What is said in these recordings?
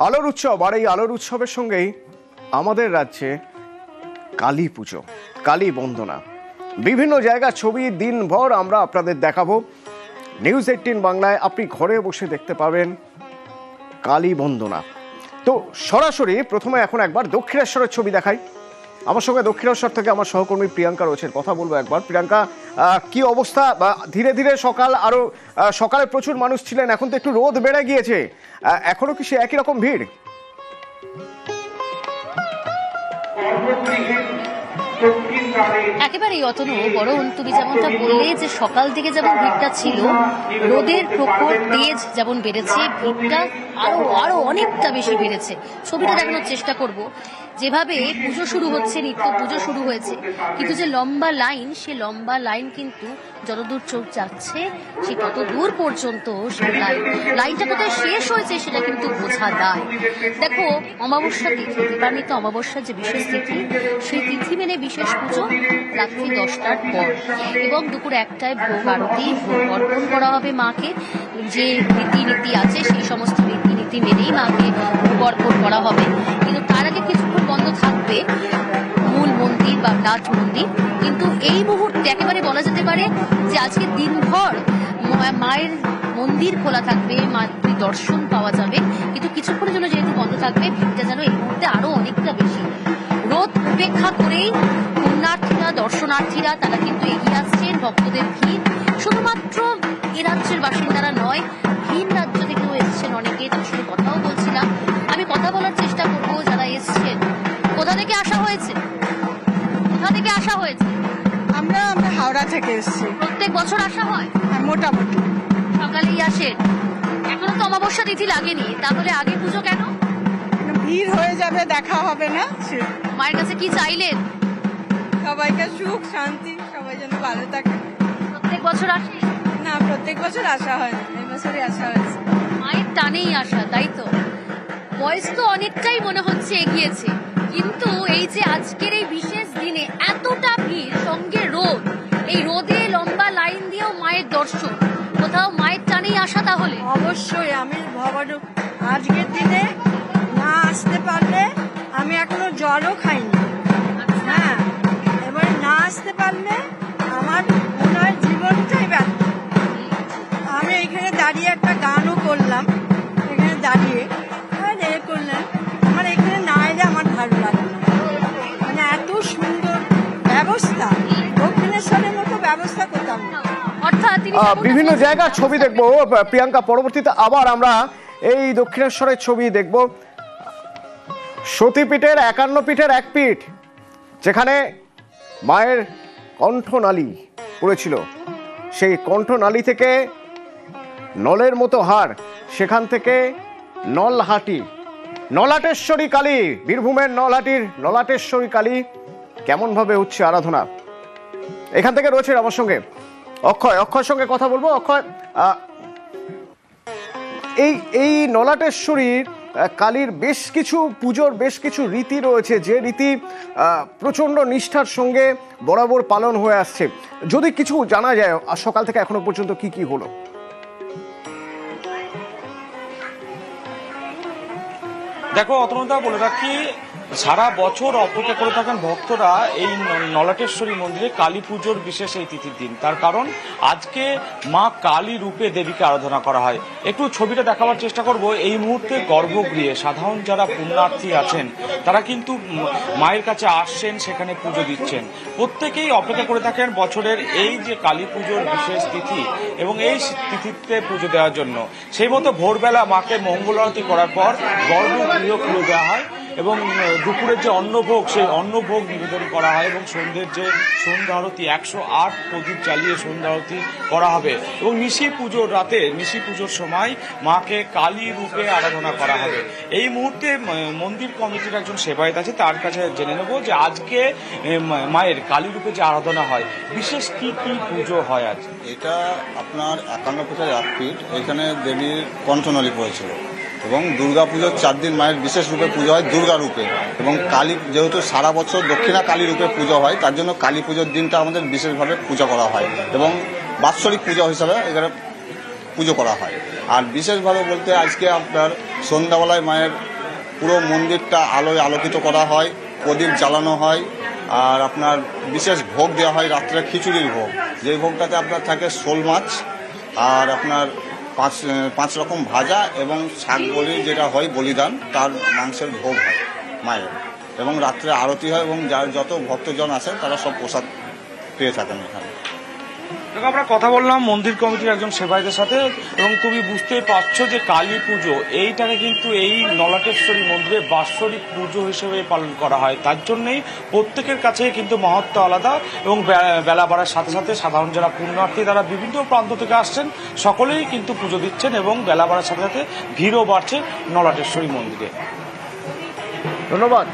আলোর উৎসব, আর এই আলোর উৎসবের সঙ্গেই আমাদের রাজ্যে কালী পুজো, কালী বন্দনা, বিভিন্ন জায়গার ছবি দিনভর আমরা আপনাদের দেখাবো। নিউজ 18 বাংলায় আপনি ঘরে বসে দেখতে পাবেন কালী বন্দনা। তো সরাসরি প্রথমে এখন একবার দক্ষিণেশ্বরের ছবি দেখাই। আমার সঙ্গে দক্ষিণেশ্বর থেকে আমার সহকর্মী প্রিয়াঙ্কা রয়েছেন, কথা বলবো একবার। প্রিয়াঙ্কা, কি অবস্থা? ধীরে ধীরে সকালে প্রচুর মানুষ ছিলেন, এখন তো একটু রোদ বেড়ে গিয়েছে, এখনো কি সে একই রকম ভিড়? একেবারেই অতনু, বরং তুমি যেমনটা বললে যে সকাল থেকে যেমন ভিড়টা ছিল, রোদের প্রখর তেজ যেমন বেড়েছে, ভিড়টা আরো অনেকটা বেশি বেড়েছে। ছবিটা দেখানোর চেষ্টা করব। যেভাবে পুজো শুরু হচ্ছে, নিত্য পুজো শুরু হয়েছে, কিন্তু যে লম্বা লাইন, সে লম্বা লাইন কিন্তু যতদূর চোখ যাচ্ছে সে তত দূর পর্যন্ত সেই লাইনটা কোথায় শেষ হয়েছে সেটা কিন্তু বোঝা দায়। দেখো, অমাবস্যা তিথি, দীপান্বিত অমাবস্যার যে বিশেষ তিথি, সেই তিথি মেনে বিশেষ পুজো রাত্রি 10টার পর, এবং দুপুর 1টায় ভোগ আরতি, ভোগ অর্পণ করা হবে মাকে। যে রীতিনীতি আছে সেই সমস্ত রীতিনীতি মেনেই মাকে ভোগ অর্পণ করা হবে। কিন্তু তার আগে কিছুক্ষণ বন্ধ থাকবে মূল মন্দির বা নাট মন্দির। কিন্তু এই মুহূর্তে একেবারে বলা যেতে পারে যে আজকে দিনভর মায়ের মন্দির খোলা থাকবে, মাতৃ দর্শন পাওয়া যাবে, কিন্তু কিছুক্ষণের জন্য যেহেতু বন্ধ থাকবে, ভিড়টা যেন এই মুহূর্তে আরো অনেকটা বেশি। রোদ উপেক্ষা করেই পুণ্যার্থীরা, দর্শনার্থীরা তারা কিন্তু এগিয়ে আসছেন। ভক্তদের ভিড় শুধুমাত্র এ রাজ্যের বাসিন্দারা নয়, ভিন রাজ্য থেকেও এসছেন অনেকে, তার সাথে কথাও বলছিলাম। আমি কথা বলার চেষ্টা করবো যারা এসছেন। কোথা থেকে আসা হয়েছে? আমরা হাওড়া থেকে এসেছি। প্রত্যেক বছর আসা হয়? মোটামুটি সকালেই আসেন। এখনো তো অমাবস্যা তিথি লাগেনি, তাহলে আগে পুজো কেন? ভিড় হয়ে যাবে, দেখা হবে না। মায়ের কাছে কি চাইলেন? সবাইকে সুখ শান্তি, সবাই যেন ভালো থাকে। প্রত্যেক বছর আসে? না, প্রত্যেক বছর আসা হয় না, এই বছরই আসা হয়েছে। মায়ের টানেই আসা, তাই তো? বয়স তো অনেকটাই মনে হচ্ছে এগিয়েছে, কিন্তু এই যে আজকের এই বিশেষ দিনে এতটা ভিড়, সঙ্গে রোদ, এই রোদে লম্বা লাইন দিয়েও মায়ের দর্শন, কোথাও মায়ের টানেই আসা তাহলে? অবশ্যই। আমি ভাবানো আজকের দিনে না আসতে পারলে, আমি এখনো জলও খাইনি। হ্যাঁ, এবারে না আসতে পারলে আমার মনে হয় জীবনটাই ব্যর্থ। আমি এখানে দাঁড়িয়ে একটা গানও করলাম, এখানে দাঁড়িয়ে করলাম। আমার এখানে না এলে আমার ভালো লাগে না, মানে এত সুন্দর ব্যবস্থা, দক্ষিণেশ্বরের মতো ব্যবস্থা করতাম না। বিভিন্ন জায়গার ছবি দেখবো প্রিয়াঙ্কা, পরবর্তীতে আবার আমরা এই দক্ষিণেশ্বরের ছবি দেখব। সতীপীঠের 51 পীঠের এক পীঠ, যেখানে মায়ের কণ্ঠনালী পড়েছিল, সেই কণ্ঠনালী থেকে নলের মতো হার, সেখান থেকে নলহাটি, নলাটেশ্বরী কালী, বীরভূমের নলহাটির নলাটেশ্বরী কালী কেমন ভাবে হচ্ছে আরাধনা। এখান থেকে রয়েছে আমার সঙ্গে অক্ষয়ের সঙ্গে কথা বলবো। অক্ষয়, এই নলাটেশ্বরীর কালীর বেশ কিছু পুজোর বেশ কিছু রীতি রয়েছে, যে রীতি প্রচন্ড নিষ্ঠার সঙ্গে বরাবর পালন হয়ে আসছে। যদি কিছু জানা যায় সকাল থেকে এখনো পর্যন্ত কি কি হলো? দেখো অতনুদা, বলে রাখি, সারা বছর অপেক্ষা করে থাকেন ভক্তরা এই নলাটেশ্বরী মন্দিরে কালী পুজোর বিশেষ এই তিথির দিন। তার কারণ আজকে মা কালী রূপে দেবীকে আরাধনা করা হয়। একটু ছবিটা দেখাবার চেষ্টা করব। এই মুহূর্তে গর্ভগৃহে সাধারণ যারা পুণ্যার্থী আছেন তারা কিন্তু মায়ের কাছে আসছেন, সেখানে পুজো দিচ্ছেন। প্রত্যেকেই অপেক্ষা করে থাকেন বছরের এই যে কালী পুজোর বিশেষ তিথি এবং এই তিথিতে পুজো দেওয়ার জন্য। সেই মতো ভোরবেলা মাকে মঙ্গল আরতি করার পর গর্ভগৃহ খুলে দেওয়া হয় এবং দুপুরের যে অন্নভোগ, সেই অন্নভোগ নিবেদন করা হয় এবং সন্ধ্যের যে সন্ধ্যা আরতি, 108 প্রদীপ জ্বালিয়ে সন্ধ্যা আরতি করা হবে এবং নিশি পুজোর রাতে, নিশি পুজোর সময় মাকে কালী রূপে আরাধনা করা হবে। এই মুহূর্তে মন্দির কমিটির একজন সেবায়েত আছে, তার কাছে জেনে নেব যে আজকে মায়ের কালী রূপে যে আরাধনা হয়, বিশেষ কি কি পুজো হয় আজ। এটা আপনার 51 পীঠের এক পীঠ, এখানে দেবীর কণ্ঠনালী পড়েছিল এবং দুর্গা পুজোর 4 দিন মায়ের বিশেষ রূপে পুজো হয় দুর্গা রূপে, এবং কালী, যেহেতু সারা বছর দক্ষিণা কালী রূপে পুজো হয়, তার জন্য কালী পুজোর দিনটা আমাদের বিশেষভাবে পূজা করা হয় এবং বাৎসরিক পূজা হিসাবে এখানে পুজো করা হয়। আর বিশেষভাবে বলতে আজকে আপনার সন্ধ্যাবেলায় মায়ের পুরো মন্দিরটা আলোয় আলোকিত করা হয়, প্রদীপ জ্বালানো হয়, আর আপনার বিশেষ ভোগ দেওয়া হয় রাত্রে, খিচুড়ির ভোগ, যেই ভোগটাতে আপনার থাকে শোল মাছ আর আপনার পাঁচ রকম ভাজা এবং শাক বলি যেটা হয় বলিদান, তার মাংসের ভোগ হয় মায়ের, এবং রাত্রে আরতি হয় এবং যার যত ভক্তজন আসেন তারা সব প্রসাদ পেয়ে থাকেন এখানে। দেখো, আমরা কথা বললাম মন্দির কমিটির একজন সেবায়তের সাথে, এবং তুমি বুঝতেই পারছো যে কালী পুজো এইটাকে কিন্তু এই নলাটেশ্বরী মন্দিরে বাৎসরিক পুজো হিসেবে পালন করা হয়। তার জন্যই প্রত্যেকের কাছে কিন্তু মহত্ব আলাদা, এবং বেলা বাড়ার সাথে সাথে সাধারণ যারা পুণ্যার্থী তারা বিভিন্ন প্রান্ত থেকে আসছেন, সকলেই কিন্তু পুজো দিচ্ছেন, এবং বেলা বাড়ার সাথে সাথে ভিড়ও বাড়ছে নলাটেশ্বরী মন্দিরে। ধন্যবাদ।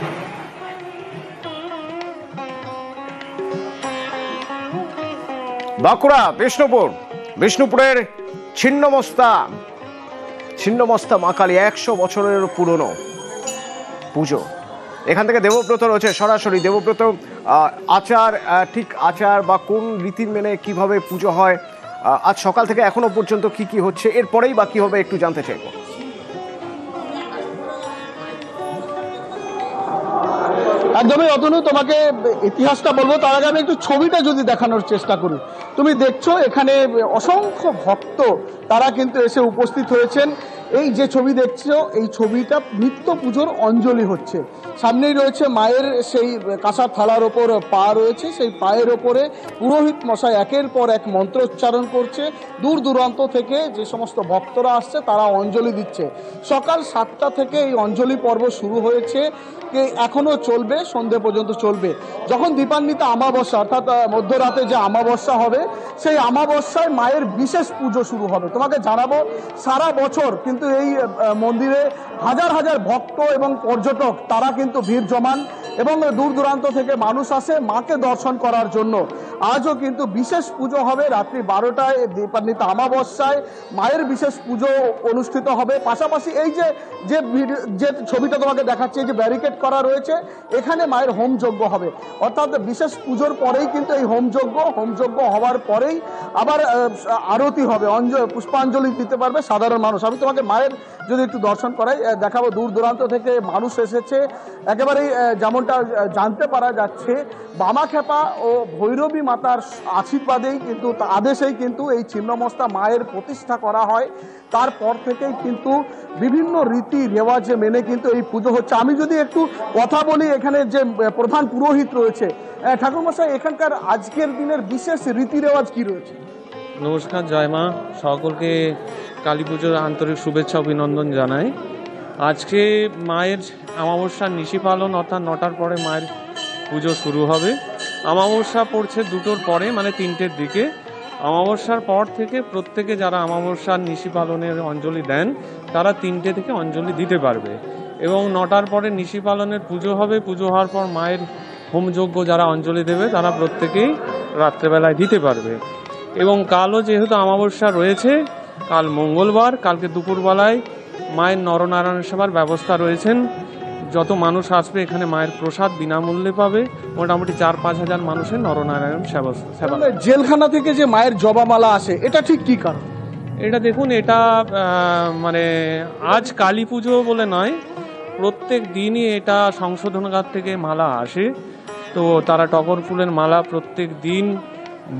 বাঁকুড়া বিষ্ণুপুরের ছিন্নমস্তা মা কালী 100 বছরের পুরনো পুজো। এখান থেকে দেবব্রত রয়েছে সরাসরি। দেবব্রত, আচার বা কোন রীতি মেনে কিভাবে পুজো হয়, আজ সকাল থেকে এখনো পর্যন্ত কি কি হচ্ছে, এরপরেই বা কি হবে একটু জানতে চাইবো। একদমই অতনু, তোমাকে ইতিহাসটা বলবো তার আগে আমি একটু ছবিটা যদি দেখানোর চেষ্টা করি। তুমি দেখছো এখানে অসংখ্য ভক্ত তারা কিন্তু এসে উপস্থিত হয়েছেন। এই যে ছবি দেখছো এই ছবিটা নিত্য পুজোর অঞ্জলি হচ্ছে। সামনেই রয়েছে মায়ের সেই কাঁসার থালার ওপর পা রয়েছে, সেই পায়ের ওপরে পুরোহিত মশাই একের পর এক মন্ত্রোচ্চারণ করছে। দূর দূরান্ত থেকে যে সমস্ত ভক্তরা আসছে তারা অঞ্জলি দিচ্ছে। সকাল 7টা থেকে এই অঞ্জলি পর্ব শুরু হয়েছে, এখনো চলবে, সন্ধে পর্যন্ত চলবে। যখন দীপান্বিতা অমাবস্যা অর্থাৎ মধ্যরাতে যে অমাবস্যা হবে, সেই অমাবস্যায় মায়ের বিশেষ পুজো শুরু হবে। তোমাকে জানাবো সারা বছর কিন্তু এই মন্দিরে হাজার হাজার ভক্ত এবং পর্যটক তারা কিন্তু ভিড় জমান, এবং দূর দূরান্ত থেকে মানুষ আসে মাকে দর্শন করার জন্য। আজও কিন্তু বিশেষ পুজো হবে রাত্রি 12টায়, দীপান্বিতা অমাবস্যায় মায়ের বিশেষ পুজো অনুষ্ঠিত হবে। পাশাপাশি এই যে ছবিটা তোমাকে দেখাচ্ছি, যে ব্যারিকেড করা রয়েছে, এখানে মায়ের হোমযজ্ঞ হবে। অর্থাৎ বিশেষ পুজোর পরেই কিন্তু এই হোমযজ্ঞ হওয়ার পরেই আবার আরতি হবে, পুষ্পাঞ্জলি দিতে পারবে সাধারণ মানুষ। আমি তোমাকে মায়ের যদি একটু দর্শন করাই, দেখাবো। দূর দূরান্ত থেকে মানুষ এসেছে। একেবারেই যেমনটা জানতে পারা যাচ্ছে, বামাখ্যাপা ও ভৈরবী মাতার আশীর্বাদেই কিন্তু, আদেশেই কিন্তু এই ছিন্নমস্তা মায়ের প্রতিষ্ঠা করা হয়। তারপর থেকেই কিন্তু বিভিন্ন রীতি রেওয়াজে মেনে কিন্তু এই পুজো হচ্ছে। আমি যদি একটু কথা বলি, এখানে যে প্রধান পুরোহিত রয়েছে, ঠাকুরমশাই, এখানকার আজকের দিনের বিশেষ রীতি রেওয়াজ কি রয়েছে? নমস্কার, জয় মা। সকলকে কালী পুজোর আন্তরিক শুভেচ্ছা অভিনন্দন জানাই। আজকে মায়ের অমাবস্যার নিশি পালন, অর্থাৎ 9টার পরে মায়ের পুজো শুরু হবে। অমাবস্যা পড়ছে 2টোর পরে, মানে 3টের দিকে। অমাবস্যার পর থেকে প্রত্যেকে যারা অমাবস্যার নিশি পালনের অঞ্জলি দেন তারা 3টে থেকে অঞ্জলি দিতে পারবে, এবং 9টার পরে নিশি পালনের পুজো হবে। পুজো হওয়ার পর মায়ের হোমযজ্ঞ যারা অঞ্জলি দেবে তারা প্রত্যেকেই রাত্রেবেলায় দিতে পারবে। এবং কালও যেহেতু অমাবস্যা রয়েছে, কাল মঙ্গলবার, কালকে দুপুরবেলায় মায়ের নরনারায়ণ সেবার ব্যবস্থা রয়েছেন। যত মানুষ আসবে এখানে মায়ের প্রসাদ বিনামূল্যে পাবে। মোটামুটি 4-5 হাজার মানুষের নরনারায়ণ সেবা। জেলখানা থেকে যে মায়ের জবামালা আসে, এটা ঠিক কি কারণ? এটা দেখুন, এটা মানে আজ কালী পুজো বলে নয়, প্রত্যেক দিনই এটা সংশোধনাগার থেকে মালা আসে। তো তারা টগর ফুলের মালা প্রত্যেক দিন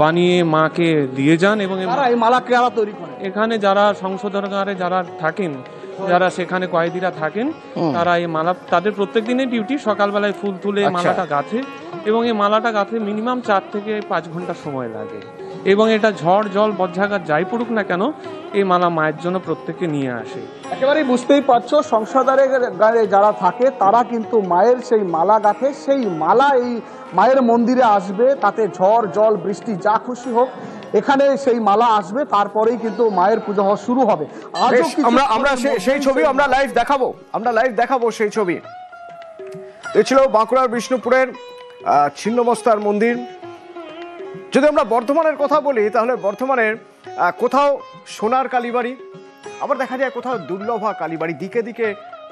বানিয়ে মাকে দিয়ে যান, এবং এই মালা কারা তৈরি করে? এখানে যারা সংশোধনাগারে যারা থাকেন, যারা সেখানে কয়েদিরা থাকেন, তারা এই মালা, তাদের প্রত্যেক দিনের ডিউটি সকালবেলায় ফুল তুলে মালাটা গাঁথে, এবং এই মালাটা গাঁথে মিনিমাম 4 থেকে 5 ঘন্টা সময় লাগে। এবং এটা ঝড় জল বজ্রাঘাত যাই পড়ুক না কেন, এই মালা মায়ের জন্য প্রত্যেকে নিয়ে আসে। একেবারেই বুঝতেই পারছো, সংসদারে যারা থাকে তারা কিন্তু মায়ের সেই মালা গাঁথে, সেই মালা এই মায়ের মন্দিরে আসবে, তাতে ঝড় জল বৃষ্টি যা খুশি হোক এখানে সেই মালা আসবে, তারপরেই কিন্তু মায়ের পুজো হওয়া শুরু হবে। আমরা সেই ছবি আমরা লাইভ দেখাবো সেই ছবি। এ ছিল বাঁকুড়ার বিষ্ণুপুরের ছিন্নমস্তার মন্দির। যদি আমরা বর্ধমানের কথা বলি, তাহলে বর্ধমানের কোথাও সোনার কালীবাড়ি, আবার দেখা যায় কোথাও দুর্লভা কালীবাড়ি, দিকে দিকে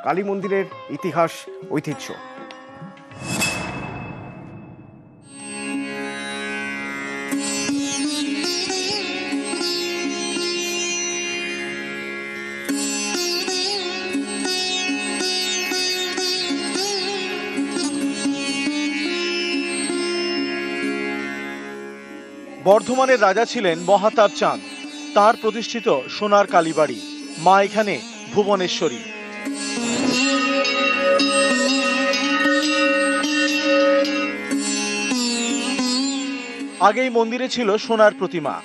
কালী মন্দিরের ইতিহাস ঐতিহ্য। বর্ধমানের রাজা ছিলেন মহাতাব চাঁদ, তার প্রতিষ্ঠিত সোনার কালীবাড়ি। মা এখানে ভুবনেশ্বরী। আগেই মন্দিরে ছিল সোনার প্রতিমা,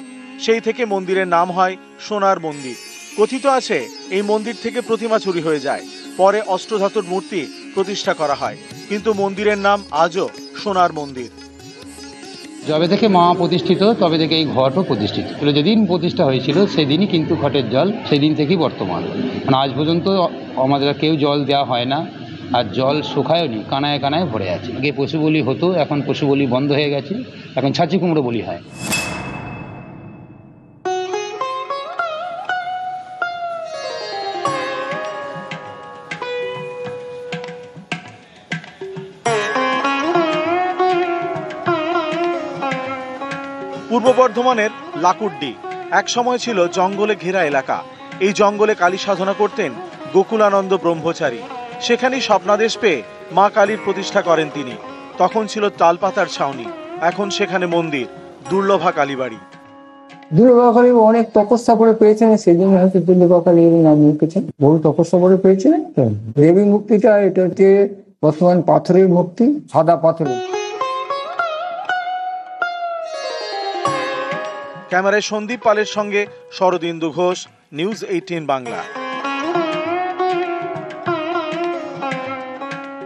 সেই থেকে মন্দিরের নাম হয় সোনার মন্দির। কথিত আছে এই মন্দির থেকে প্রতিমা চুরি হয়ে যায়, পরে অষ্টধাতুর মূর্তি প্রতিষ্ঠা করা হয়, কিন্তু মন্দিরের নাম আজও সোনার মন্দির। যবে থেকে মা প্রতিষ্ঠিত তবে থেকে এই ঘটও প্রতিষ্ঠিত ছিল। যেদিন প্রতিষ্ঠা হয়েছিল সেদিনই কিন্তু ঘটের জল সেদিন থেকেই বর্তমান। মানে আজ পর্যন্ত আমাদের কেউ জল দেওয়া হয় না, আর জল শুকায়ও নি, কানায় কানায় ভরে আছে। আগে পশু বলি হতো, এখন পশু বলি বন্ধ হয়ে গেছে, এখন ছাঁচি কুমড়ো বলি হয়। পূর্ব বর্ধমানের লাকুড্ডি এক সময় ছিল জঙ্গলে ঘেরা এলাকা। এই জঙ্গলে কালী সাধনা করতেন গোকুলানন্দ ব্রহ্মচারী। সেখানেই স্বপ্নাদেশ পেয়ে মা কালীর প্রতিষ্ঠা করেন তিনি। তখন ছিল তালপাতার ছাউনি, এখন সেখানে মন্দির, দুর্লভা কালীবাড়ি। দুর্লভা কালী অনেক তপস্যা করে পেয়েছেন, সেই জন্য হয়তো দুর্লভা কালী নাম রেখেছেন। বহু তপস্যা করে পেয়েছিলেন। দেবী মূর্তিটা এটা হচ্ছে বর্তমান পাথরের মূর্তি, সাদা পাথরের। ক্যামেরায় সন্দীপ পালের সঙ্গে শরদিন্দু ঘোষ, নিউজ 18 বাংলা।